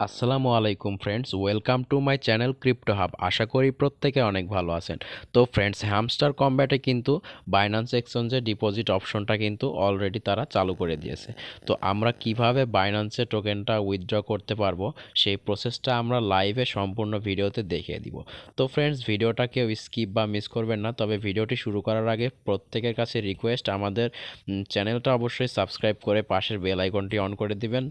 আসসালামু আলাইকুম friends, welcome to my channel crypto hub. আশা করি প্রত্যেকে অনেক ভালো আছেন। তো ফ্রেন্ডস, হ্যামস্টার কম্ব্যাটে কিন্তু বাইন্যান্স এক্সচেঞ্জে ডিপোজিট অপশনটা কিন্তু অলরেডি তারা চালু করে দিয়েছে। তো আমরা কিভাবে বাইন্যান্সে টোকেনটা উইথড্র করতে পারবো সেই প্রসেসটা আমরা লাইভে সম্পূর্ণ ভিডিওতে দেখিয়ে দিব। তো ফ্রেন্ডস, ভিডিওটা কেউ স্কিপ বা মিস করবেন না। তবে ভিডিওটি শুরু করার আগে প্রত্যেকের কাছে রিকোয়েস্ট, আমাদের চ্যানেলটা অবশ্যই সাবস্ক্রাইব করে পাশের বেল আইকনটি অন করে দিবেন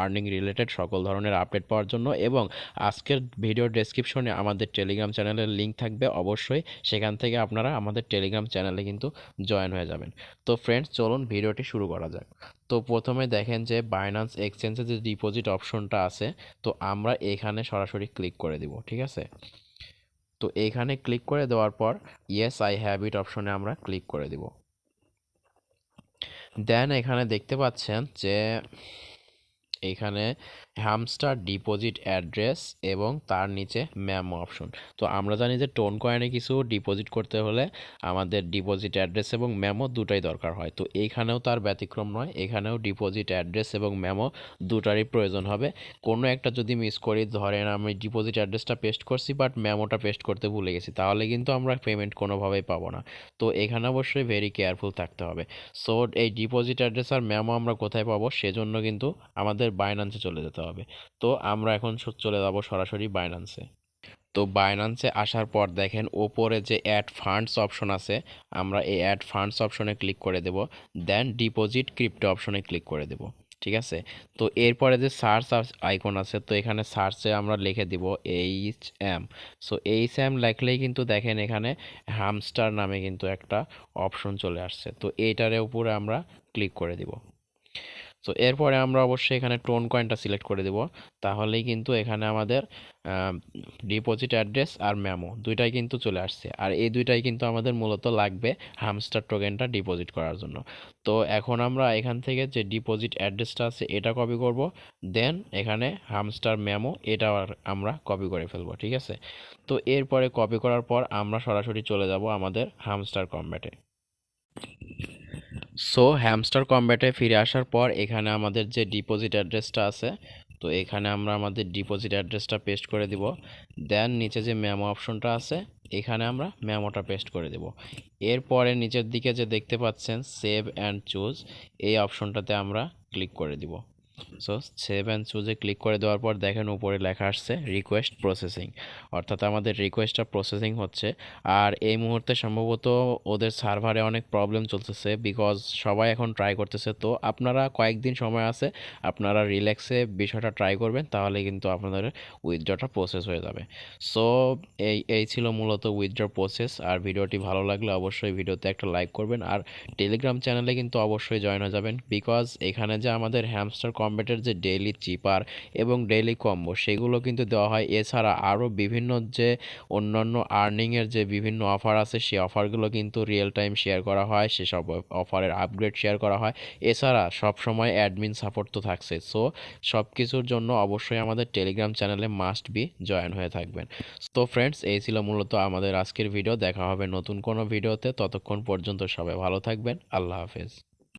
আর্নিং রিলেটেড সকল ধরনের আপডেট পাওয়ার জন্য। এবং আজকের ভিডিওর ডেসক্রিপশনে আমাদের টেলিগ্রাম চ্যানেলের লিঙ্ক থাকবে, অবশ্যই সেখান থেকে আপনারা আমাদের টেলিগ্রাম চ্যানেলে কিন্তু জয়েন হয়ে যাবেন। তো ফ্রেন্ডস, চলুন ভিডিওটি শুরু করা যাক। তো প্রথমে দেখেন যে বাইন্যান্স এক্সচেঞ্জে যে ডিপোজিট অপশনটা আছে, তো আমরা এখানে সরাসরি ক্লিক করে দিব। ঠিক আছে, তো এইখানে ক্লিক করে দেওয়ার পর ইয়েস আই হ্যাভ ইট অপশনে আমরা ক্লিক করে দিব। দেন এখানে দেখতে পাচ্ছেন যে এখানে হ্যামস্টার ডিপোজিট অ্যাড্রেস এবং তার নিচে মেমো অপশন। তো আমরা জানি যে টোন কয়েনে কিছু ডিপোজিট করতে হলে আমাদের ডিপোজিট অ্যাড্রেস এবং মেমো দুটাই দরকার হয়। তো এইখানেও তার ব্যতিক্রম নয়, এখানেও ডিপোজিট অ্যাড্রেস এবং মেমো দুটারই প্রয়োজন হবে। কোনো একটা যদি মিস করি, ধরেন আমি ডিপোজিট অ্যাড্রেসটা পেস্ট করছি বাট মেমোটা পেস্ট করতে ভুলে গেছি, তাহলে কিন্তু আমরা পেমেন্ট কোনোভাবেই পাবো না। তো এখানে অবশ্যই ভেরি কেয়ারফুল থাকতে হবে। সো এই ডিপোজিট অ্যাড্রেস আর মেমো আমরা কোথায় পাবো, সেজন্য কিন্তু আমাদের বাইন্যান্সে চলে যেতে হবে। তো আমরা এখন চলে যাব সরাসরি বাইন্যান্সে। তো বাইন্যান্সে আসার পর দেখেন ওপরে যে অ্যাড ফান্ডস অপশন আছে, আমরা এই অ্যাড ফান্ডস অপশনে ক্লিক করে দেব। দেন ডিপোজিট ক্রিপ্টো অপশনে ক্লিক করে দেব। ঠিক আছে, তো এরপরে যে সার্চ আইকন আছে, তো এখানে সার্চে আমরা লিখে দিব HM। সো HM লিখলেই কিন্তু দেখেন এখানে হ্যামস্টার নামে কিন্তু একটা অপশন চলে আসছে। তো এইটার উপরে আমরা ক্লিক করে দিব। তো এরপরে আমরা অবশ্যই এখানে টোন কয়েনটা সিলেক্ট করে দেব। তাহলেই কিন্তু এখানে আমাদের ডিপোজিট অ্যাড্রেস আর মেমো দুইটাই কিন্তু চলে আসছে। আর এই দুইটাই কিন্তু আমাদের মূলত লাগবে হামস্টার টোকেনটা ডিপোজিট করার জন্য। তো এখন আমরা এখান থেকে যে ডিপোজিট অ্যাড্রেসটা আছে এটা কপি করব। দেন এখানে হামস্টার মেমো এটা আমরা কপি করে ফেলবো। ঠিক আছে, তো এরপরে কপি করার পর আমরা সরাসরি চলে যাব আমাদের হামস্টার কম্ব্যাটে। সো হ্যামস্টার কম্ব্যাটে ফিরে আসার পর এখানে আমাদের যে ডিপোজিট অ্যাড্রেসটা আছে, তো এখানে আমরা আমাদের ডিপোজিট অ্যাড্রেসটা পেস্ট করে দিব। দেন নিচে যে মেমো অপশনটা আছে, এখানে আমরা মেমোটা পেস্ট করে দেব। এরপরে নিচের দিকে যে দেখতে পাচ্ছেন সেভ অ্যান্ড চুজ, এই অপশনটাতে আমরা ক্লিক করে দিব। সো সেভ অ্যান্ড চুজে ক্লিক করে দেওয়ার পর দেখেন উপরে লেখা আসছে রিকোয়েস্ট প্রসেসিং, অর্থাৎ আমাদের রিকোয়েস্টটা প্রসেসিং হচ্ছে। আর এই মুহূর্তে সম্ভবত ওদের সার্ভারে অনেক প্রবলেম চলতেছে, বিকজ সবাই এখন ট্রাই করতেছে। তো আপনারা কয়েকদিন সময় আছে, আপনারা রিল্যাক্সে বিষয়টা ট্রাই করবেন, তাহলে কিন্তু আপনাদের উইথড্রটা প্রসেস হয়ে যাবে। সো এই ছিল মূলত উইথড্র প্রসেস। আর ভিডিওটি ভালো লাগলে অবশ্যই ভিডিওতে একটা লাইক করবেন, আর টেলিগ্রাম চ্যানেলে কিন্তু অবশ্যই জয়েন হয়ে যাবেন, বিকজ এখানে যে আমাদের হ্যামস্টার কম্ব্যাটের যে ডেইলি চিপার এবং ডেইলি কম্বো সেগুলো কিন্তু দেওয়া হয়। এছাড়া আরও বিভিন্ন যে অন্যান্য আর্নিংয়ের যে বিভিন্ন অফার আছে, সেই অফারগুলো কিন্তু রিয়েল টাইম শেয়ার করা হয়, সেসব অফারের আপগ্রেড শেয়ার করা হয়। এছাড়া সবসময় অ্যাডমিন সাপোর্ট তো থাকছে। সো সব কিছুর জন্য অবশ্যই আমাদের টেলিগ্রাম চ্যানেলে মাস্ট বি জয়েন হয়ে থাকবেন। তো ফ্রেন্ডস, এই ছিল মূলত আমাদের আজকের ভিডিও। দেখা হবে নতুন কোনো ভিডিওতে, ততক্ষণ পর্যন্ত সবাই ভালো থাকবেন। আল্লাহ হাফেজ।